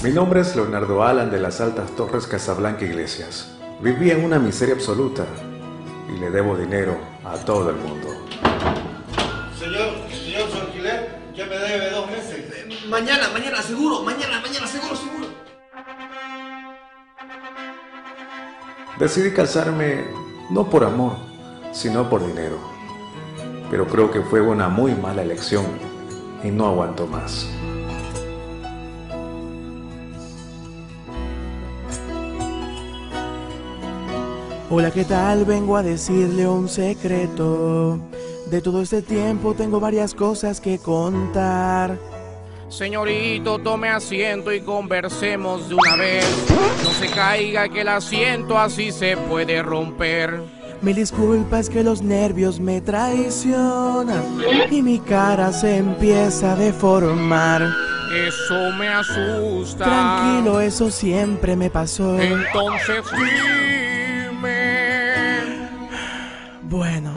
Mi nombre es Leonardo Alan de las Altas Torres Casablanca Iglesias. Viví en una miseria absoluta y le debo dinero a todo el mundo. Señor, su alquiler ya me debe 2 meses. Mañana, seguro, seguro. Decidí casarme no por amor, sino por dinero. Pero creo que fue una muy mala elección y no aguanto más. Hola, ¿qué tal? Vengo a decirle un secreto. De todo este tiempo tengo varias cosas que contar. Señorito, tome asiento y conversemos de una vez. No se caiga que el asiento así se puede romper. Mil disculpas que los nervios me traicionan y mi cara se empieza a deformar. Eso me asusta. Tranquilo, eso siempre me pasó. Entonces dime. Bueno,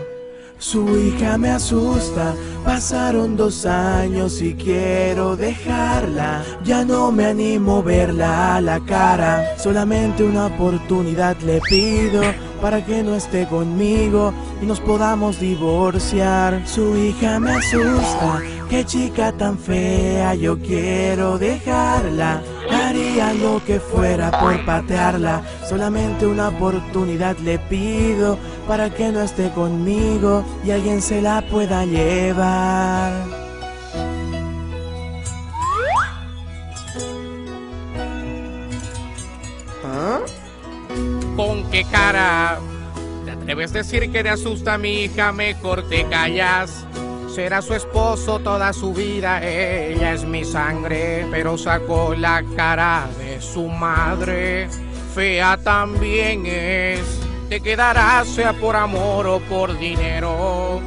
su hija me asusta. Pasaron 2 años y quiero dejarla. Ya no me animo a verla a la cara. Solamente una oportunidad le pido para que no esté conmigo y nos podamos divorciar. Su hija me asusta. Qué chica tan fea, yo quiero dejarla. Haría lo que fuera por patearla. Solamente una oportunidad le pido para que no esté conmigo y alguien se la pueda llevar. ¿Ah? ¿Con qué cara te atreves a decir que te asusta mi hija? Mejor te callas. Será su esposo toda su vida, ella es mi sangre, pero sacó la cara de su madre. Fea también es, te quedará sea por amor o por dinero.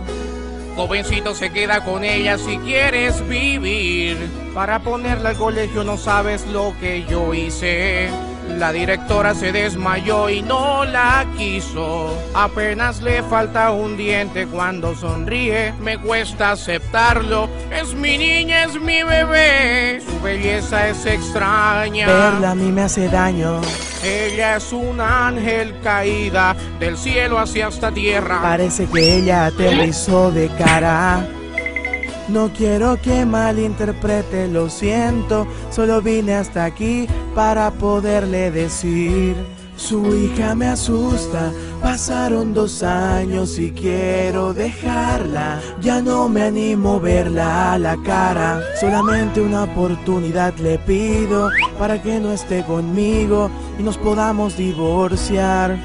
Jovencito se queda con ella si quieres vivir. Para ponerla al colegio no sabes lo que yo hice. La directora se desmayó y no la quiso. Apenas le falta un diente cuando sonríe. Me cuesta aceptarlo. Es mi niña, es mi bebé. Su belleza es extraña. Verla a mí me hace daño. Ella es un ángel caída del cielo hacia esta tierra. Parece que ella aterrizó de cara. No quiero que malinterprete, lo siento. Solo vine hasta aquí para poderle decir. Su hija me asusta. Pasaron 2 años y quiero dejarla. Ya no me animo a verla a la cara. Solamente una oportunidad le pido para que no esté conmigo y nos podamos divorciar.